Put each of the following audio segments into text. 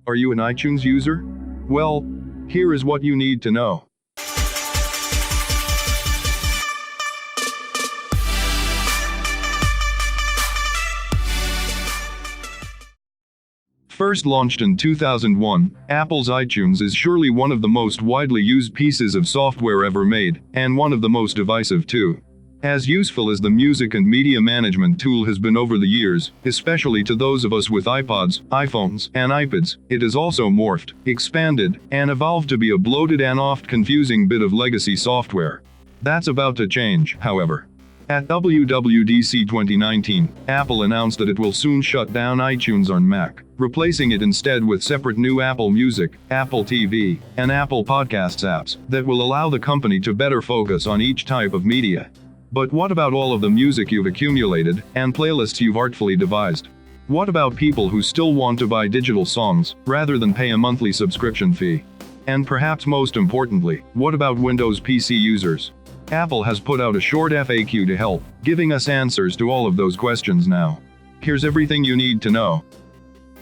Are you an iTunes user? Well, here is what you need to know. First launched in 2001, Apple's iTunes is surely one of the most widely used pieces of software ever made, and one of the most divisive too. As useful as the music and media management tool has been over the years, especially to those of us with iPods, iPhones, and iPads, it has also morphed, expanded, and evolved to be a bloated and oft confusing bit of legacy software. That's about to change, however. At WWDC 2019, Apple announced that it will soon shut down iTunes on Mac, replacing it instead with separate new Apple Music, Apple TV, and Apple Podcasts apps that will allow the company to better focus on each type of media. But what about all of the music you've accumulated, and playlists you've artfully devised? What about people who still want to buy digital songs, rather than pay a monthly subscription fee? And perhaps most importantly, what about Windows PC users? Apple has put out a short FAQ to help, giving us answers to all of those questions now. Here's everything you need to know.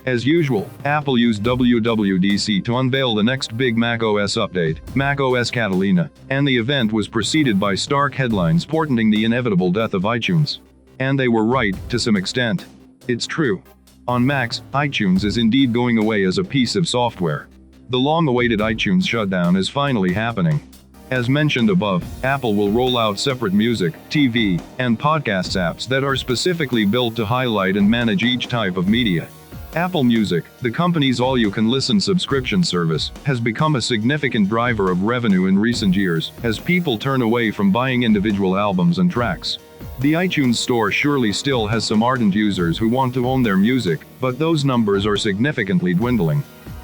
As usual, Apple used WWDC to unveil the next big macOS update, macOS Catalina, and the event was preceded by stark headlines portending the inevitable death of iTunes. And they were right, to some extent. It's true. On Macs, iTunes is indeed going away as a piece of software. The long-awaited iTunes shutdown is finally happening. As mentioned above, Apple will roll out separate music, TV, and podcasts apps that are specifically built to highlight and manage each type of media. Apple Music, the company's all-you-can-listen subscription service, has become a significant driver of revenue in recent years, as people turn away from buying individual albums and tracks. The iTunes Store surely still has some ardent users who want to own their music, but those numbers are significantly dwindling.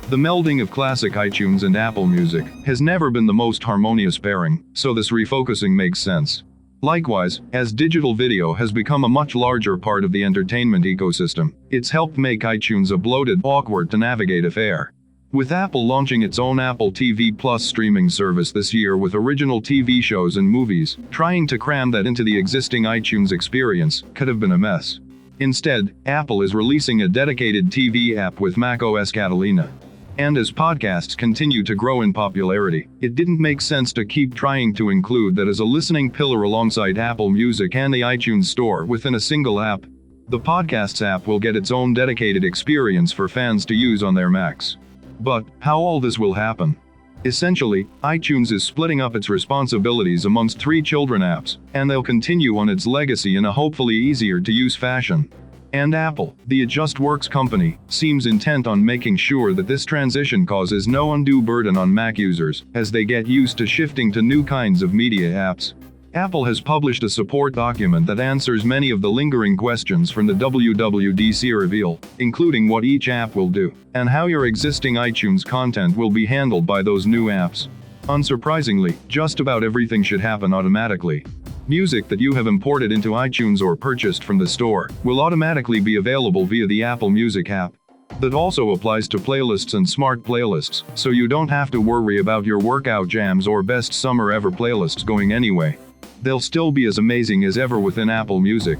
The melding of classic iTunes and Apple Music has never been the most harmonious pairing, so this refocusing makes sense. Likewise, as digital video has become a much larger part of the entertainment ecosystem, it's helped make iTunes a bloated, awkward-to-navigate affair. With Apple launching its own Apple TV Plus streaming service this year with original TV shows and movies, trying to cram that into the existing iTunes experience could have been a mess. Instead, Apple is releasing a dedicated TV app with macOS Catalina. And as podcasts continue to grow in popularity, it didn't make sense to keep trying to include that as a listening pillar alongside Apple Music and the iTunes Store within a single app. The Podcasts app will get its own dedicated experience for fans to use on their Macs. But how all this will happen? Essentially, iTunes is splitting up its responsibilities amongst 3 children apps, and they'll continue on its legacy in a hopefully easier-to-use fashion. And Apple, the It Just Works company, seems intent on making sure that this transition causes no undue burden on Mac users, as they get used to shifting to new kinds of media apps. Apple has published a support document that answers many of the lingering questions from the WWDC reveal, including what each app will do, and how your existing iTunes content will be handled by those new apps. Unsurprisingly, just about everything should happen automatically. Music that you have imported into iTunes or purchased from the store will automatically be available via the Apple Music app. That also applies to playlists and smart playlists, so you don't have to worry about your workout jams or best summer ever playlists going anyway. They'll still be as amazing as ever within Apple Music.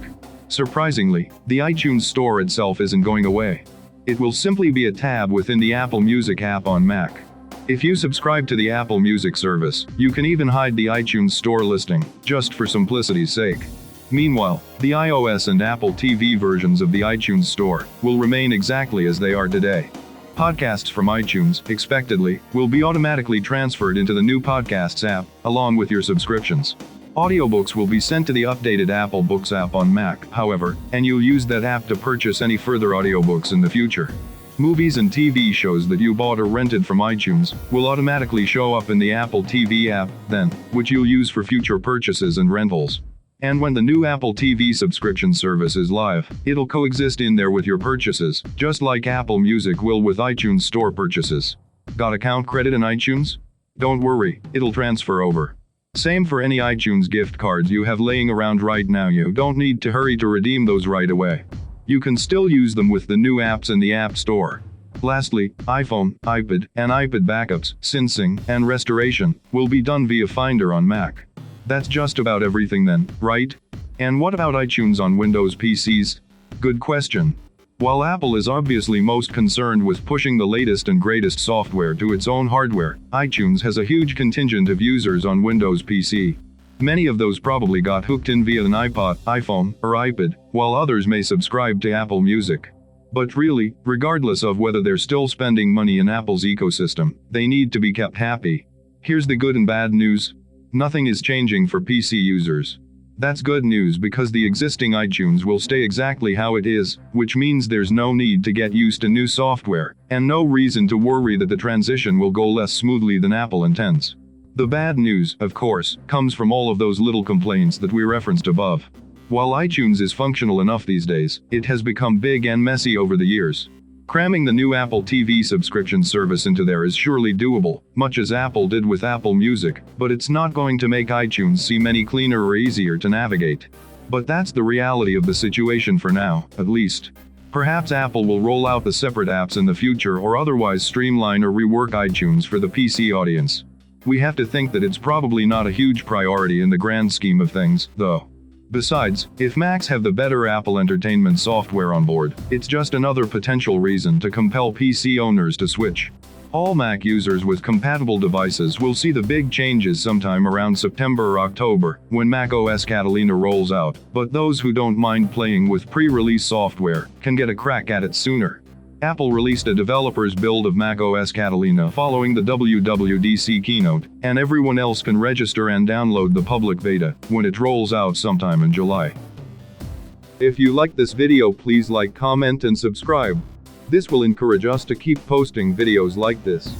Surprisingly, the iTunes Store itself isn't going away. It will simply be a tab within the Apple Music app on Mac. If you subscribe to the Apple Music service, you can even hide the iTunes Store listing, just for simplicity's sake. Meanwhile, the iOS and Apple TV versions of the iTunes Store will remain exactly as they are today. Podcasts from iTunes, expectedly, will be automatically transferred into the new Podcasts app, along with your subscriptions. Audiobooks will be sent to the updated Apple Books app on Mac, however, and you'll use that app to purchase any further audiobooks in the future. Movies and TV shows that you bought or rented from iTunes will automatically show up in the Apple TV app, then, which you'll use for future purchases and rentals. And when the new Apple TV subscription service is live, it'll coexist in there with your purchases, just like Apple Music will with iTunes Store purchases. Got account credit in iTunes? Don't worry, it'll transfer over. Same for any iTunes gift cards you have laying around right now. You don't need to hurry to redeem those right away. You can still use them with the new apps in the App Store. Lastly, iPhone, iPad, and iPad backups, syncing, and restoration will be done via Finder on Mac. That's just about everything then, right? And what about iTunes on Windows PCs? Good question. While Apple is obviously most concerned with pushing the latest and greatest software to its own hardware, iTunes has a huge contingent of users on Windows PC. Many of those probably got hooked in via an iPod, iPhone, or iPad, while others may subscribe to Apple Music. But really, regardless of whether they're still spending money in Apple's ecosystem, they need to be kept happy. Here's the good and bad news. Nothing is changing for PC users. That's good news because the existing iTunes will stay exactly how it is, which means there's no need to get used to new software, and no reason to worry that the transition will go less smoothly than Apple intends. The bad news, of course, comes from all of those little complaints that we referenced above. While iTunes is functional enough these days, it has become big and messy over the years. Cramming the new Apple TV subscription service into there is surely doable, much as Apple did with Apple Music, but it's not going to make iTunes seem any cleaner or easier to navigate. But that's the reality of the situation for now, at least. Perhaps Apple will roll out the separate apps in the future or otherwise streamline or rework iTunes for the PC audience. We have to think that it's probably not a huge priority in the grand scheme of things, though. Besides, if Macs have the better Apple Entertainment software on board, it's just another potential reason to compel PC owners to switch. All Mac users with compatible devices will see the big changes sometime around September or October, when macOS Catalina rolls out, but those who don't mind playing with pre-release software can get a crack at it sooner. Apple released a developer's build of macOS Catalina following the WWDC keynote, and everyone else can register and download the public beta when it rolls out sometime in July. If you liked this video, please like, comment, and subscribe. This will encourage us to keep posting videos like this.